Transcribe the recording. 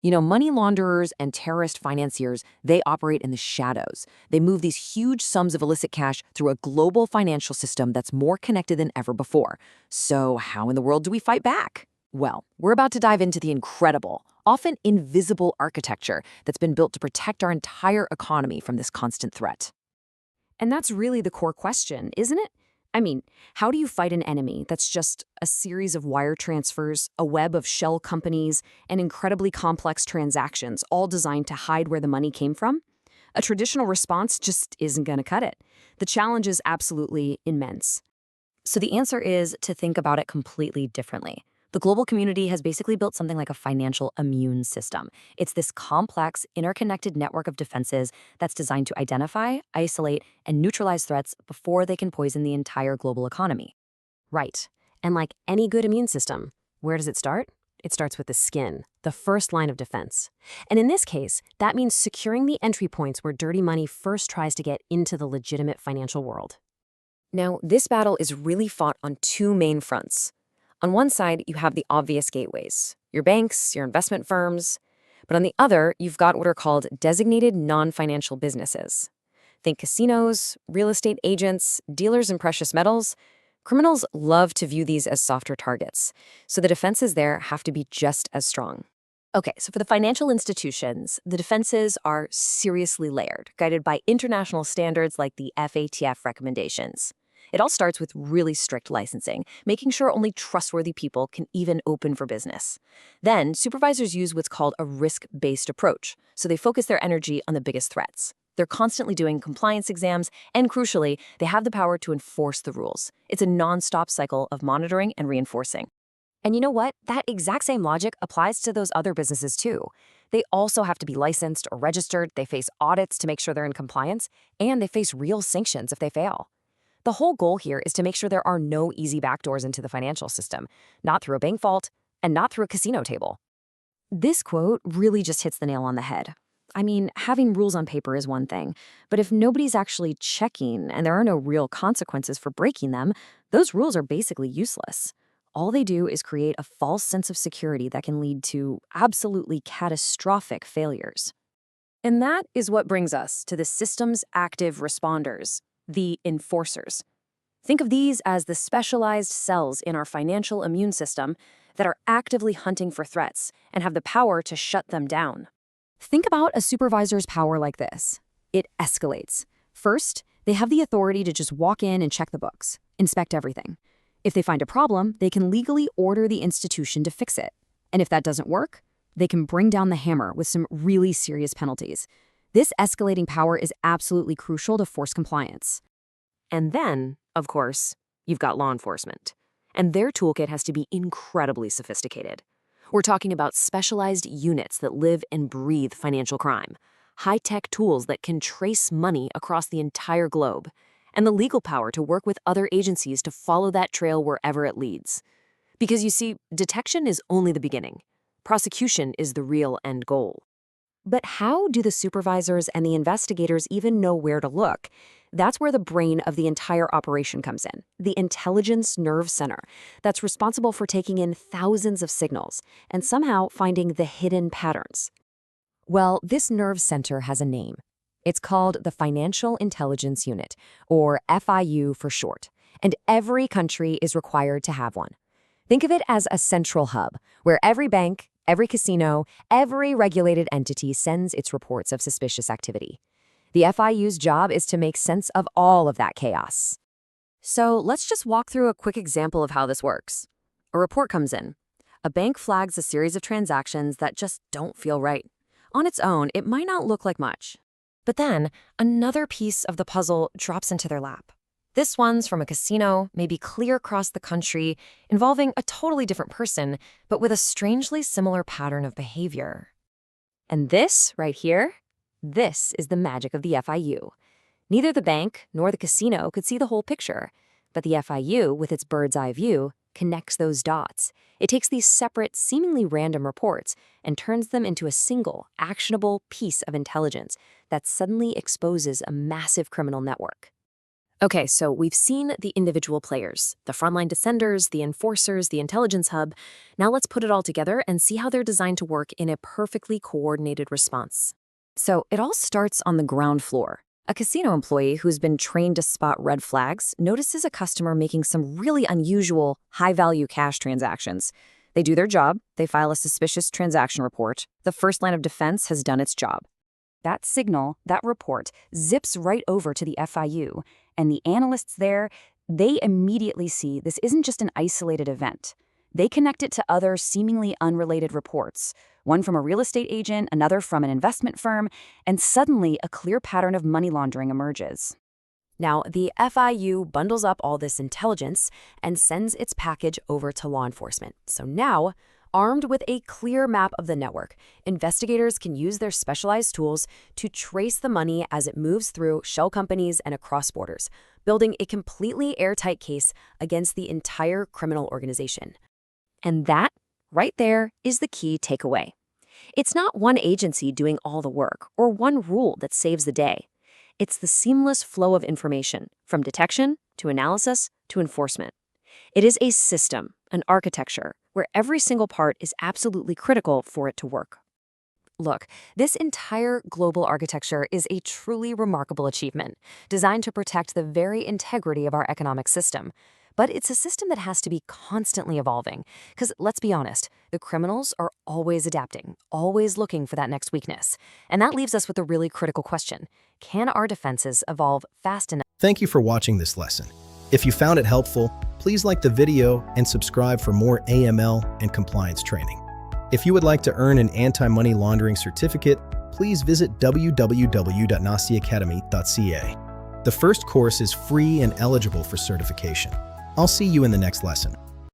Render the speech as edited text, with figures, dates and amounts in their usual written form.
Money launderers and terrorist financiers, they operate in the shadows. They move these huge sums of illicit cash through a global financial system that's more connected than ever before. So how in the world do we fight back? Well, we're about to dive into the incredible, often invisible architecture that's been built to protect our entire economy from this constant threat. And that's really the core question, isn't it? I mean, how do you fight an enemy that's just a series of wire transfers, a web of shell companies, and incredibly complex transactions, all designed to hide where the money came from? A traditional response just isn't going to cut it. The challenge is absolutely immense. So the answer is to think about it completely differently. The global community has basically built something like a financial immune system. It's this complex, interconnected network of defenses that's designed to identify, isolate, and neutralize threats before they can poison the entire global economy. Right. And like any good immune system, where does it start? It starts with the skin, the first line of defense. And in this case, that means securing the entry points where dirty money first tries to get into the legitimate financial world. Now, this battle is really fought on two main fronts. On one side, you have the obvious gateways, your banks, your investment firms. But on the other, you've got what are called designated non-financial businesses. Think casinos, real estate agents, dealers in precious metals. Criminals love to view these as softer targets, so the defenses there have to be just as strong. Okay, so for the financial institutions, the defenses are seriously layered, guided by international standards like the FATF Recommendations. It all starts with really strict licensing, making sure only trustworthy people can even open for business. Then, supervisors use what's called a risk-based approach, so they focus their energy on the biggest threats. They're constantly doing compliance exams, and crucially, they have the power to enforce the rules. It's a non-stop cycle of monitoring and reinforcing. And you know what? That exact same logic applies to those other businesses too. They also have to be licensed or registered, they face audits to make sure they're in compliance, and they face real sanctions if they fail. The whole goal here is to make sure there are no easy backdoors into the financial system, not through a bank vault and not through a casino table. This quote really just hits the nail on the head. I mean, having rules on paper is one thing, but if nobody's actually checking and there are no real consequences for breaking them, those rules are basically useless. All they do is create a false sense of security that can lead to absolutely catastrophic failures. And that is what brings us to the system's active responders, the enforcers. Think of these as the specialized cells in our financial immune system that are actively hunting for threats and have the power to shut them down. Think about a supervisor's power like this. It escalates. First, they have the authority to just walk in and check the books, inspect everything. If they find a problem, they can legally order the institution to fix it. And if that doesn't work, they can bring down the hammer with some really serious penalties. This escalating power is absolutely crucial to force compliance. And then, of course, you've got law enforcement. And their toolkit has to be incredibly sophisticated. We're talking about specialized units that live and breathe financial crime, high-tech tools that can trace money across the entire globe, and the legal power to work with other agencies to follow that trail wherever it leads. Because you see, detection is only the beginning. Prosecution is the real end goal. But how do the supervisors and the investigators even know where to look? That's where the brain of the entire operation comes in, the intelligence nerve center that's responsible for taking in thousands of signals and somehow finding the hidden patterns. Well, this nerve center has a name. It's called the Financial Intelligence Unit, or FIU for short, and every country is required to have one. Think of it as a central hub, where every bank, every casino, every regulated entity sends its reports of suspicious activity. The FIU's job is to make sense of all of that chaos. So let's just walk through a quick example of how this works. A report comes in. A bank flags a series of transactions that just don't feel right. On its own, it might not look like much. But then, another piece of the puzzle drops into their lap. This one's from a casino, maybe clear across the country, involving a totally different person, but with a strangely similar pattern of behavior. And this, right here, this is the magic of the FIU. Neither the bank nor the casino could see the whole picture, but the FIU, with its bird's-eye view, connects those dots. It takes these separate, seemingly random reports and turns them into a single, actionable piece of intelligence that suddenly exposes a massive criminal network. Okay, so we've seen the individual players, the frontline descenders, the enforcers, the intelligence hub. Now let's put it all together and see how they're designed to work in a perfectly coordinated response. So it all starts on the ground floor. A casino employee who's been trained to spot red flags notices a customer making some really unusual, high-value cash transactions. They do their job, they file a suspicious transaction report. The first line of defense has done its job. That signal, that report, zips right over to the FIU, and the analysts there, they immediately see this isn't just an isolated event. They connect it to other seemingly unrelated reports, one from a real estate agent, another from an investment firm, and suddenly a clear pattern of money laundering emerges. Now, the FIU bundles up all this intelligence and sends its package over to law enforcement. So now, armed with a clear map of the network, investigators can use their specialized tools to trace the money as it moves through shell companies and across borders, building a completely airtight case against the entire criminal organization. And that, right there, is the key takeaway. It's not one agency doing all the work or one rule that saves the day. It's the seamless flow of information, from detection to analysis to enforcement. It is a system, an architecture, where every single part is absolutely critical for it to work. Look, this entire global architecture is a truly remarkable achievement, designed to protect the very integrity of our economic system. But it's a system that has to be constantly evolving, because let's be honest, the criminals are always adapting, always looking for that next weakness. And that leaves us with a really critical question. Can our defenses evolve fast enough? Thank you for watching this lesson. If you found it helpful, please like the video and subscribe for more AML and compliance training. If you would like to earn an anti-money laundering certificate, please visit www.nasiacademy.ca. The first course is free and eligible for certification. I'll see you in the next lesson.